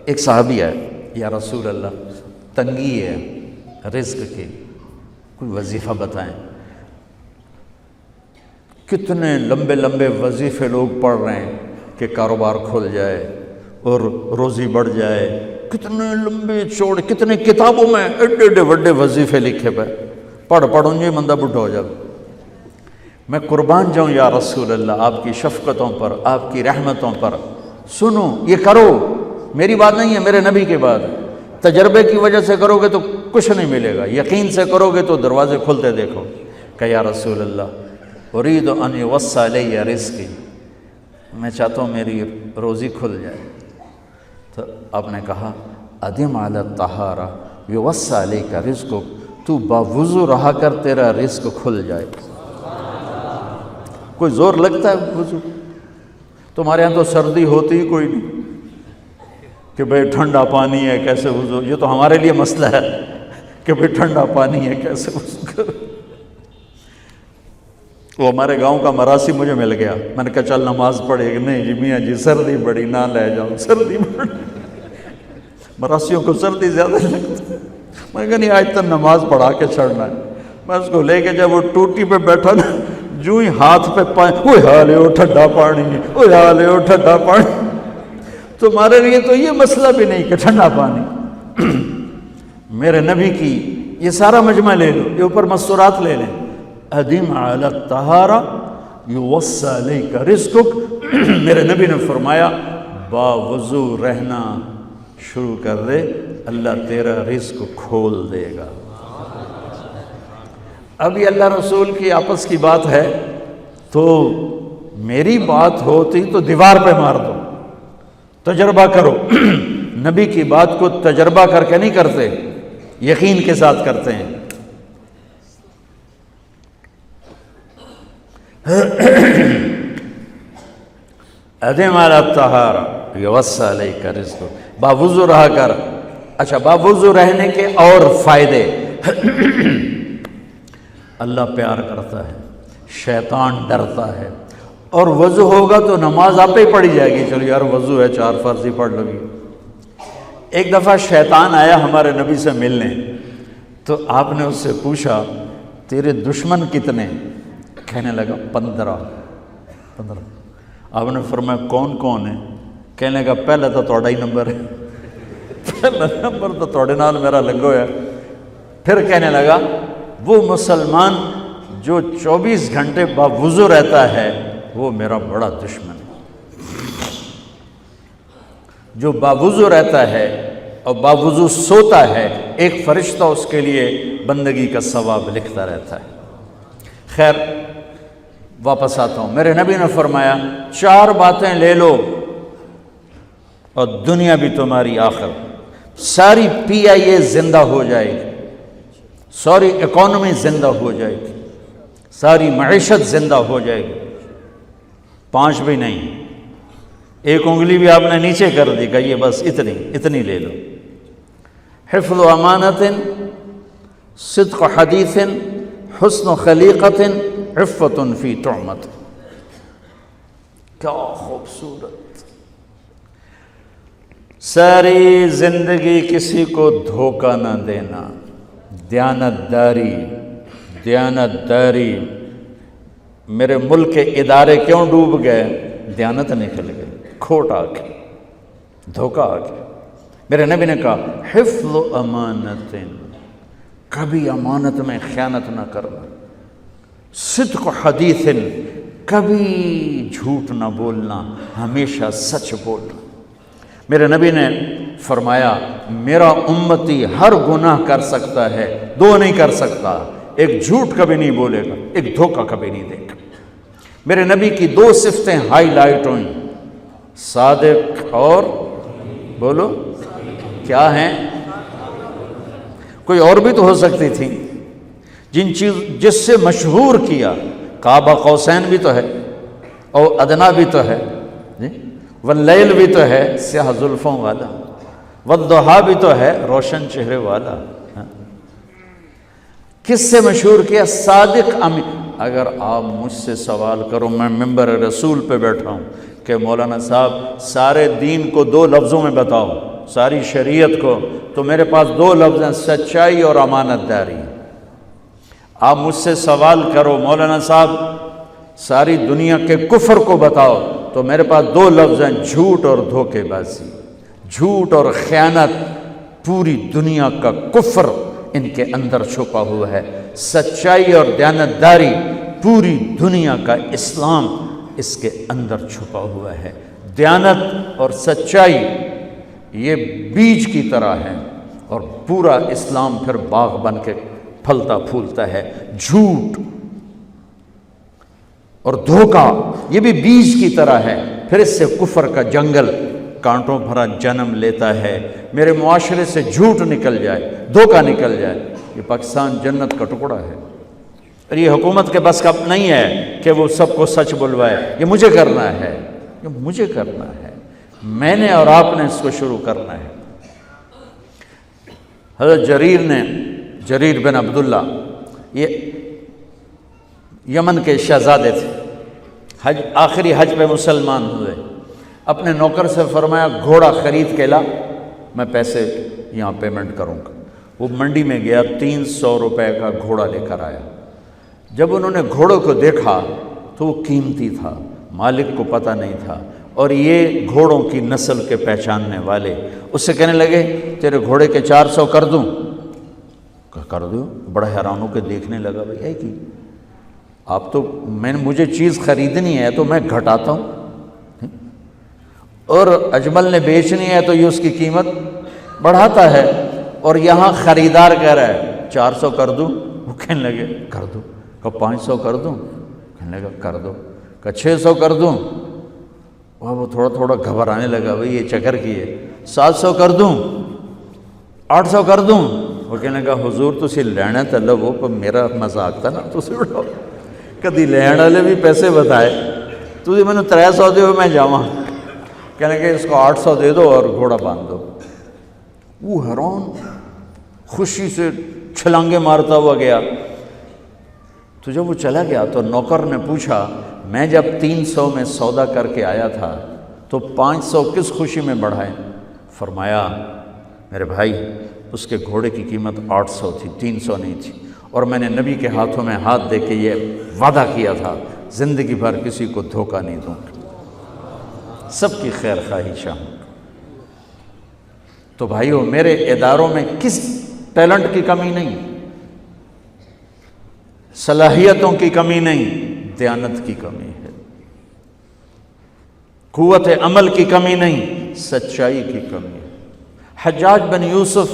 ایک صحابی ہے، یا رسول اللہ تنگی ہے رزق کی، کوئی وظیفہ بتائیں۔ کتنے لمبے لمبے وظیفے لوگ پڑھ رہے ہیں کہ کاروبار کھل جائے اور روزی بڑھ جائے، کتنے لمبے چوڑے، کتنے کتابوں میں ایڈے ایڈے بڑے وظیفے لکھے پہ، پڑھوں یہ بندہ بڈھا ہو جائے۔ میں قربان جاؤں یا رسول اللہ آپ کی شفقتوں پر، آپ کی رحمتوں پر، سنو یہ کرو، میری بات نہیں ہے، میرے نبی کی بات ہے۔ تجربے کی وجہ سے کرو گے تو کچھ نہیں ملے گا، یقین سے کرو گے تو دروازے کھلتے دیکھو۔ کہ یا رسول اللہ ارید ان یوسع علی رزقی، میں چاہتا ہوں میری روزی کھل جائے۔ تو آپ نے کہا ادم علی الطہارہ یوسع علیک رزقک، تو باوضو رہا کر تیرا رزق کھل جائے۔ کوئی زور لگتا ہے وضو؟ تمہارے یہاں تو سردی ہوتی ہی کوئی نہیں کہ بھئی ٹھنڈا پانی ہے کیسے وضو، یہ تو ہمارے لیے مسئلہ ہے کہ بھئی ٹھنڈا پانی ہے کیسے وضو کرو۔ وہ ہمارے گاؤں کا مراسی مجھے مل گیا، میں نے کہا چل نماز پڑھے گی، نہیں جی میاں جی سردی بڑی نہ لے جاؤ، سردی بڑی، مراسیوں کو سردی زیادہ لگتی ہے۔ میں نے کہا نہیں آج تک نماز پڑھا کے چھڑنا ہے۔ میں اس کو لے کے جب وہ ٹوٹی پہ بیٹھا نا، جو ہی ہاتھ پہ پانی، وہ حالے ہو ٹھنڈا پانی ہے، وہ حالے ہو ٹھنڈا پانی۔ تمہارے لیے تو یہ مسئلہ بھی نہیں کہ ٹھنڈا پانی، میرے نبی کی یہ سارا مجمع لے لو، یہ اوپر مستورات لے لیں، ادم علی الطہارہ یوسع علیک رزقک، میرے نبی نے فرمایا باوضو رہنا شروع کر دے، اللہ تیرا رزق کھول دے گا۔ اب یہ اللہ رسول کی آپس کی بات ہے تو میری بات ہوتی تو دیوار پہ مار دو، تجربہ کرو۔ نبی کی بات کو تجربہ کر کے نہیں کرتے، یقین کے ساتھ کرتے ہیں۔ ادم علی الطہارہ یوسع علیک رزقک، باوضو رہا کر۔ اچھا باوضو رہنے کے اور فائدے، اللہ پیار کرتا ہے، شیطان ڈرتا ہے، اور وضو ہوگا تو نماز آپ ہی پڑھی جائے گی، چلو یار وضو ہے 4 فرض ہی پڑھ لو گی۔ ایک دفعہ شیطان آیا ہمارے نبی سے ملنے، تو آپ نے اس سے پوچھا تیرے دشمن کتنے؟ کہنے لگا 15۔ آپ نے فرمایا کون کون ہے؟ کہنے لگا پہلا تو تھوڑا ہی نمبر ہے، پہلا نمبر تو تھوڑے نال میرا لگو ہے۔ پھر کہنے لگا وہ مسلمان جو 24 گھنٹے باوضو رہتا ہے وہ میرا بڑا دشمن ہے۔ جو باوضو رہتا ہے اور باوضو سوتا ہے، ایک فرشتہ اس کے لیے بندگی کا ثواب لکھتا رہتا ہے۔ خیر واپس آتا ہوں، میرے نبی نے فرمایا 4 باتیں لے لو اور دنیا بھی تمہاری آخر، ساری PIA زندہ ہو جائے گی، ساری اکانومی زندہ ہو جائے گی، ساری معیشت زندہ ہو جائے گی۔ 5 بھی نہیں، 1 انگلی بھی آپ نے نیچے کر دی، کہ یہ بس اتنی لے لو۔ حفظ و امانت، صدق حدیث، حسن خلیقت، عفت فی طعمت۔ کیا خوبصورت! ساری زندگی کسی کو دھوکہ نہ دینا، دیانت داری۔ میرے ملک کے ادارے کیوں ڈوب گئے؟ دیانت نکل گئی، کھوٹ آ گئی، دھوکہ آ گیا۔ میرے نبی نے کہا حفظ امانت، کبھی امانت میں خیانت نہ کرنا، صدق حدیث، کبھی جھوٹ نہ بولنا، ہمیشہ سچ بولنا۔ میرے نبی نے فرمایا میرا امتی ہر گناہ کر سکتا ہے، 2 نہیں کر سکتا، ایک جھوٹ کبھی نہیں بولے گا، ایک دھوکہ کبھی نہیں دے گا۔ میرے نبی کی 2 صفتیں ہائی لائٹ ہوئیں، صادق اور بولو کیا ہیں؟ کوئی اور بھی تو ہو سکتی تھی، جس سے مشہور کیا، قاب قوسین بھی تو ہے، اور ادنا بھی تو ہے، واللیل بھی تو ہے سیاہ زلفوں والا، والضحیٰ بھی تو ہے روشن چہرے والا۔ کس سے مشہور کیا؟ صادق امین۔ اگر آپ مجھ سے سوال کرو، میں ممبر رسول پہ بیٹھا ہوں کہ مولانا صاحب سارے دین کو 2 لفظوں میں بتاؤ، ساری شریعت کو، تو میرے پاس دو لفظ ہیں، سچائی اور امانت داری۔ آپ مجھ سے سوال کرو مولانا صاحب ساری دنیا کے کفر کو بتاؤ، تو میرے پاس دو لفظ ہیں، جھوٹ اور دھوکے بازی۔ جھوٹ اور خیانت، پوری دنیا کا کفر ان کے اندر چھپا ہوا ہے۔ سچائی اور دیانتداری، پوری دنیا کا اسلام اس کے اندر چھپا ہوا ہے۔ دیانت اور سچائی یہ بیج کی طرح ہے، اور پورا اسلام پھر باغ بن کے پھلتا پھولتا ہے۔ جھوٹ اور دھوکہ یہ بھی بیج کی طرح ہے، پھر اس سے کفر کا جنگل کانٹوں بھرا جنم لیتا ہے۔ میرے معاشرے سے جھوٹ نکل جائے، دھوکہ نکل جائے، یہ پاکستان جنت کا ٹکڑا ہے۔ اور یہ حکومت کے بس کا نہیں ہے کہ وہ سب کو سچ بلوائے، یہ مجھے کرنا ہے، یہ مجھے کرنا ہے، میں نے اور آپ نے اس کو شروع کرنا ہے۔ حضرت جریر بن عبداللہ یہ یمن کے شہزادے تھے، آخری حج پہ مسلمان ہوئے۔ اپنے نوکر سے فرمایا گھوڑا خرید کے لا، میں پیسے یہاں پیمنٹ کروں گا۔ وہ منڈی میں گیا، 300 روپے کا گھوڑا لے کر آیا۔ جب انہوں نے گھوڑے کو دیکھا تو وہ قیمتی تھا، مالک کو پتہ نہیں تھا، اور یہ گھوڑوں کی نسل کے پہچاننے والے اس سے کہنے لگے تیرے گھوڑے کے 400 کر دوں؟ کر دو۔ بڑا حیران ہو کے دیکھنے لگا، بھائی ہے کہ آپ تو مجھے چیز خریدنی ہے تو میں گھٹاتا ہوں، اور اجمل نے بیچنی ہے تو یہ اس کی قیمت بڑھاتا ہے، اور یہاں خریدار کہہ رہا ہے 400 کر دوں؟ وہ کہنے لگے کر دو۔ کہ 500 کر دوں؟ کہنے لگا کر دو۔ کہ 600 کر دوں؟ وہ تھوڑا تھوڑا گھبرانے لگا، بھئی یہ چکر کی ہے۔ 700 کر دوں؟ 800 کر دوں؟ وہ کہنے لگا حضور تسی لینا تے لو، پر میرا مذاق تھا نا، تسی اٹھو کدی لین والے بھی پیسے بتائے، تسی میں نے 300 دے میں جاواں۔ کہنے لگے اس کو 800 دے دو اور گھوڑا باندھ دو۔ وہ حیران، خوشی سے چھلانگے مارتا ہوا گیا۔ تو جب وہ چلا گیا تو نوکر نے پوچھا میں جب 300 میں سودا کر کے آیا تھا تو 500 کس خوشی میں بڑھائے؟ فرمایا میرے بھائی اس کے گھوڑے کی قیمت 800 تھی، 300 نہیں تھی، اور میں نے نبی کے ہاتھوں میں ہاتھ دے کے یہ وعدہ کیا تھا زندگی بھر کسی کو دھوکہ نہیں دوں گا، سب کی خیر خواہی چاہوں۔ تو بھائیو میرے اداروں میں کس ٹیلنٹ کی کمی نہیں، صلاحیتوں کی کمی نہیں، دیانت کی کمی ہے، قوت عمل کی کمی نہیں، سچائی کی کمی ہے۔ حجاج بن یوسف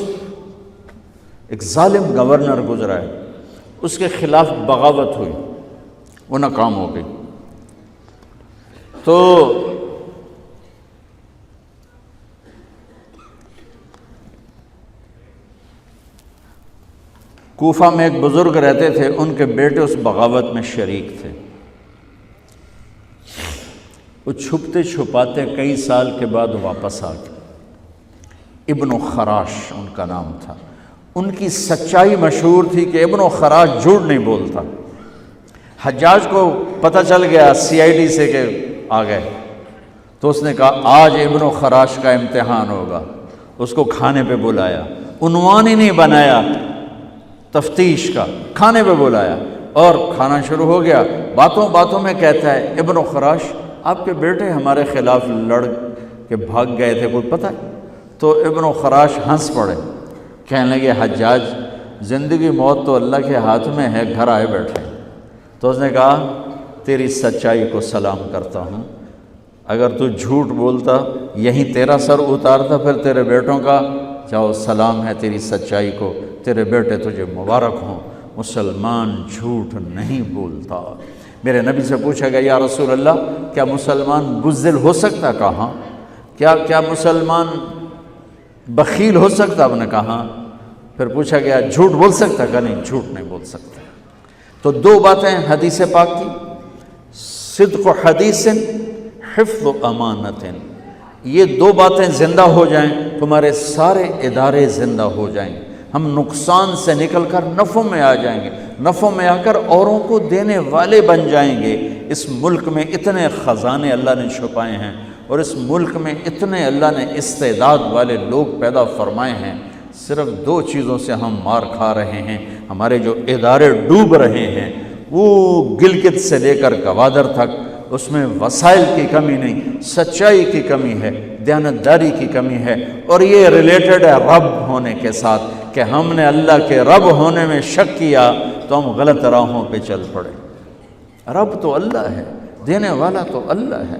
ایک ظالم گورنر گزرا ہے، اس کے خلاف بغاوت ہوئی، وہ ناکام ہو گئی۔ تو کوفہ میں ایک بزرگ رہتے تھے، ان کے بیٹے اس بغاوت میں شریک تھے۔ وہ چھپتے چھپاتے کئی سال کے بعد واپس آ گئے۔ ابن خراش ان کا نام تھا۔ ان کی سچائی مشہور تھی کہ ابن خراش جھوٹ نہیں بولتا۔ حجاج کو پتہ چل گیا CID سے کہ آ گئے، تو اس نے کہا آج ابن خراش کا امتحان ہوگا۔ اس کو کھانے پہ بلایا، عنوان ہی نہیں بنایا تفتیش کا، کھانے پہ بلایا اور کھانا شروع ہو گیا۔ باتوں باتوں میں کہتا ہے ابن خراش آپ کے بیٹے ہمارے خلاف لڑ کے بھاگ گئے تھے، کوئی پتہ ہے؟ تو ابن خراش ہنس پڑے، کہنے لگے حجاج زندگی موت تو اللہ کے ہاتھ میں ہے، گھر آئے بیٹھے۔ تو اس نے کہا تیری سچائی کو سلام کرتا ہوں، اگر تو جھوٹ بولتا یہیں تیرا سر اتارتا، پھر تیرے بیٹوں کا جاؤ سلام ہے تیری سچائی کو، تیرے بیٹے تجھے مبارک ہوں، مسلمان جھوٹ نہیں بولتا۔ میرے نبی سے پوچھا گیا یا رسول اللہ کیا مسلمان بزدل ہو سکتا؟ کہا کیا مسلمان بخیل ہو سکتا؟ آپ نے کہا۔ پھر پوچھا گیا جھوٹ بول سکتا؟ کہا نہیں، جھوٹ نہیں بول سکتا۔ تو دو باتیں حدیث پاک کی، صدق حدیث، حفظ امانت، یہ دو باتیں زندہ ہو جائیں تمہارے سارے ادارے زندہ ہو جائیں، ہم نقصان سے نکل کر نفع میں آ جائیں گے، نفع میں آ کر اوروں کو دینے والے بن جائیں گے۔ اس ملک میں اتنے خزانے اللہ نے چھپائے ہیں، اور اس ملک میں اتنے اللہ نے استعداد والے لوگ پیدا فرمائے ہیں، صرف 2 چیزوں سے ہم مار کھا رہے ہیں۔ ہمارے جو ادارے ڈوب رہے ہیں وہ گلگت سے لے کر گوادر تک، اس میں وسائل کی کمی نہیں، سچائی کی کمی ہے، دیانتداری کی کمی ہے، اور یہ ریلیٹڈ ہے رب ہونے کے ساتھ کہ ہم نے اللہ کے رب ہونے میں شک کیا تو ہم غلط راہوں پہ چل پڑے۔ رب تو اللہ ہے، دینے والا تو اللہ ہے،